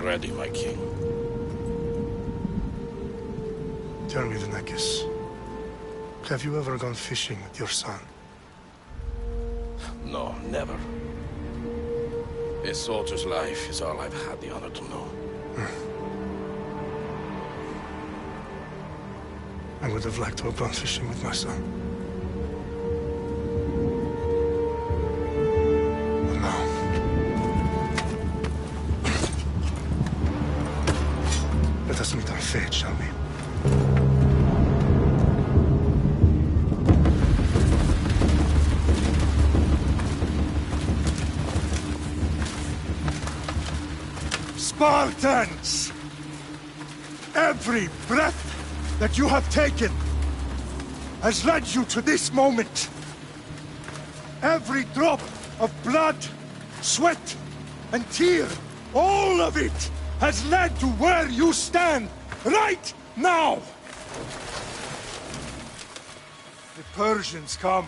ready, my king. Tell me, Venekis, have you ever gone fishing with your son? No, never. A soldier's life is all I've had the honor to know. I would have liked to have gone fishing with my son. But no. Let us meet on fate, shall we? Spartans! Every breath that you have taken has led you to this moment. Every drop of blood, sweat, and tear, all of it has led to where you stand right now. The Persians come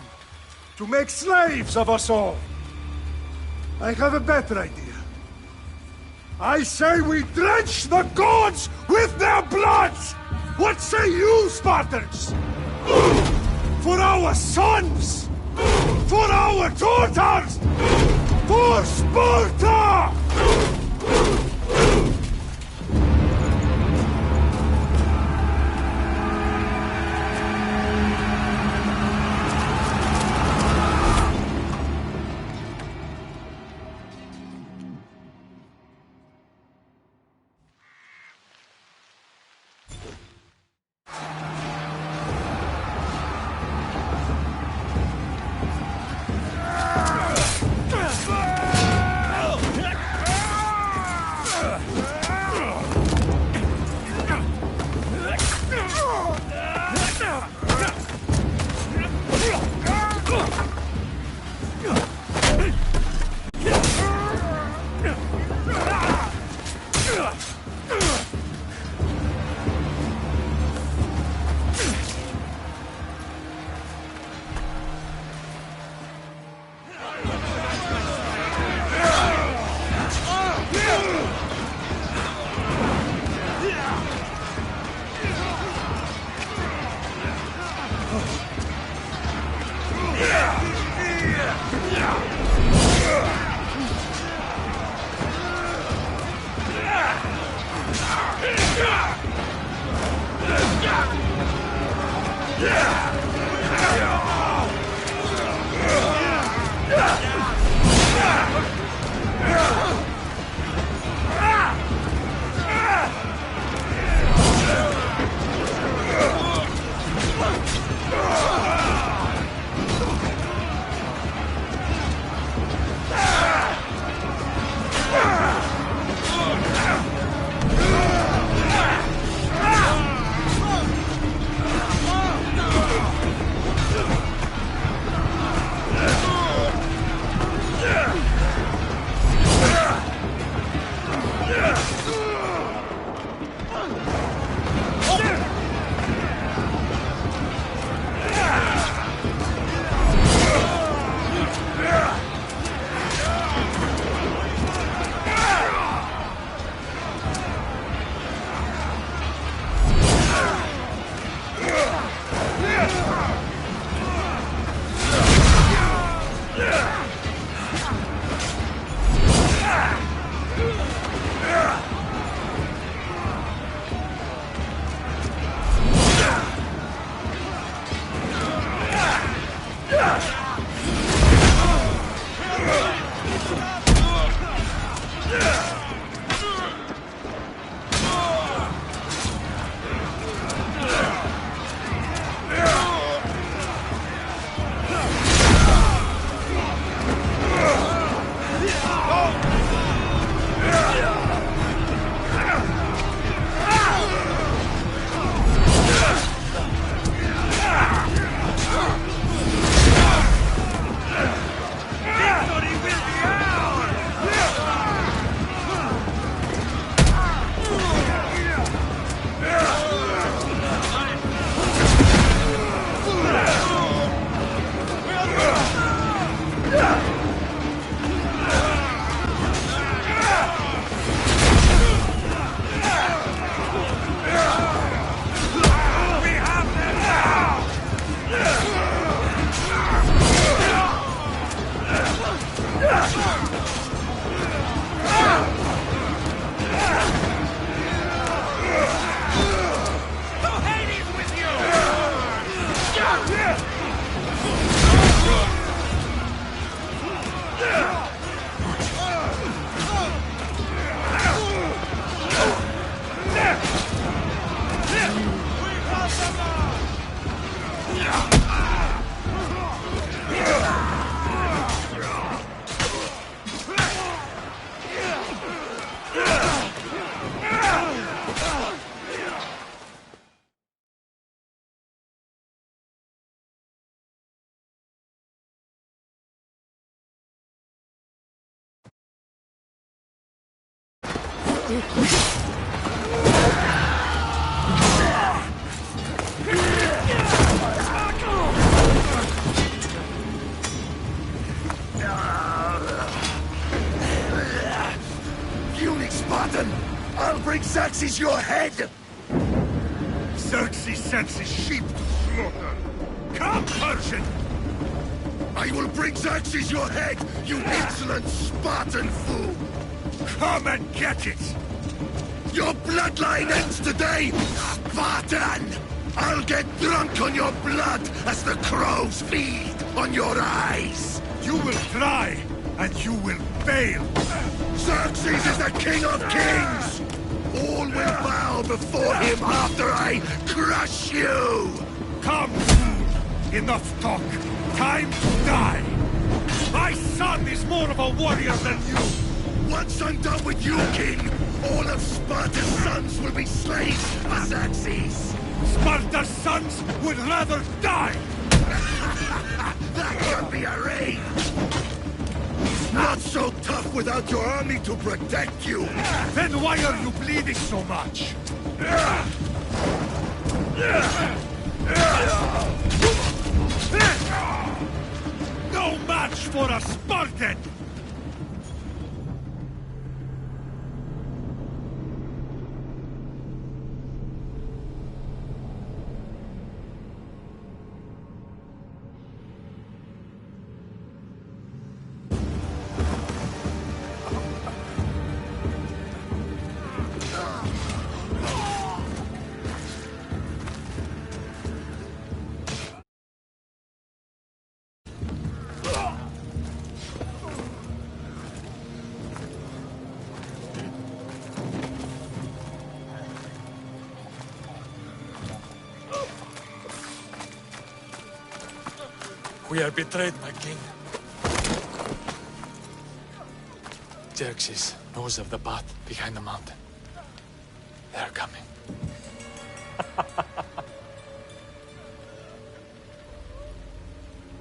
to make slaves of us all. I have a better idea. I say we drench the gods with their blood! What say you, Spartans? For our sons! For our daughters! For Sparta! I'll bring Xerxes your head! Xerxes sends his sheep to slaughter. Come, Persian! I will bring Xerxes your head, you insolent Spartan fool! Come and get it! Your bloodline ends today, Spartan! I'll get drunk on your blood as the crows feed on your eyes! You will try, and you will fail! Xerxes is the king of kings! All will bow before him after I crush you! Come, fool! Enough talk! Time to die! My son is more of a warrior than you! Once I'm done with you, king, all of Sparta's sons will be slaves for Xerxes! Sparta's sons would rather die! That can be arranged! Not so tough without your army to protect you! Then why are you bleeding so much? No match for a Spartan! We are betrayed, my king. Xerxes knows of the path behind the mountain. They are coming.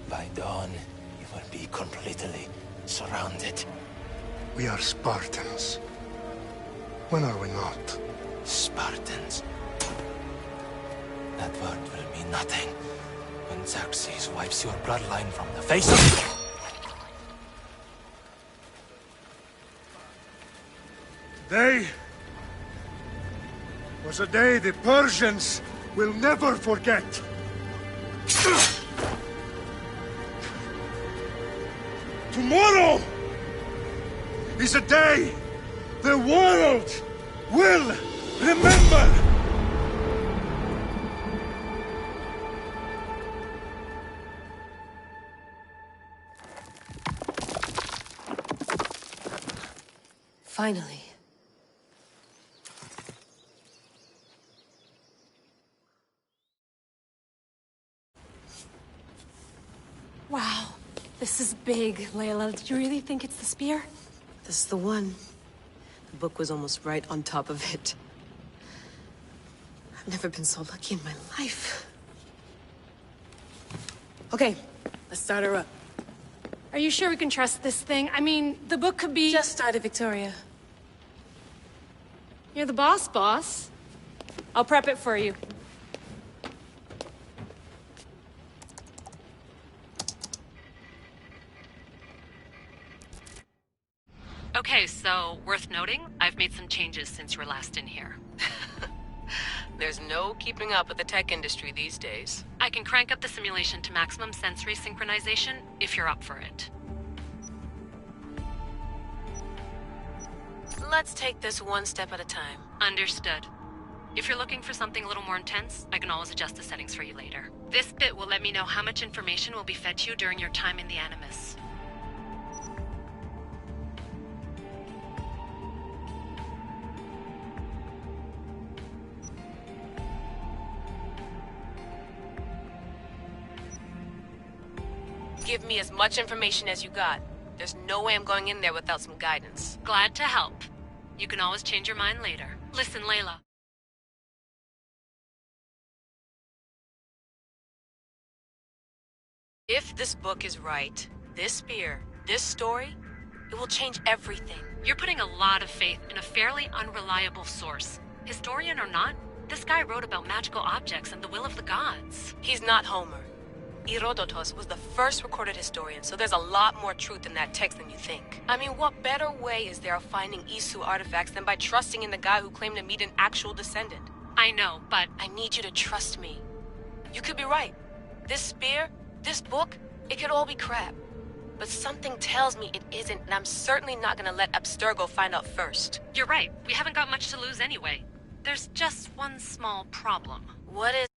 By dawn, you will be completely surrounded. We are Spartans. When are we not? Spartans. That word will mean nothing when Xerxes wipes your bloodline from the face of... Today was a day the Persians will never forget. Tomorrow is a day the world will remember. Finally. Wow, this is big, Layla. Did you really think it's the spear? This is the one. The book was almost right on top of it. I've never been so lucky in my life. Okay, let's start her up. Are you sure we can trust this thing? I mean, the book could be... Just started, Victoria. You're the boss, boss. I'll prep it for you. Okay, so worth noting, I've made some changes since you were last in here. There's no keeping up with the tech industry these days. I can crank up the simulation to maximum sensory synchronization if you're up for it. Let's take this one step at a time. Understood. If you're looking for something a little more intense, I can always adjust the settings for you later. This bit will let me know how much information will be fed to you during your time in the Animus. Give me as much information as you got. There's no way I'm going in there without some guidance. Glad to help. You can always change your mind later. Listen, Layla. If this book is right, this spear, this story, it will change everything. You're putting a lot of faith in a fairly unreliable source. Historian or not, this guy wrote about magical objects and the will of the gods. He's not Homer. Herodotus was the first recorded historian, so there's a lot more truth in that text than you think. I mean, what better way is there of finding Isu artifacts than by trusting in the guy who claimed to meet an actual descendant? I know, but I need you to trust me. You could be right. This spear, this book, it could all be crap. But something tells me it isn't, and I'm certainly not gonna let Abstergo find out first. you're right. We haven't got much to lose anyway. There's just one small problem. What is...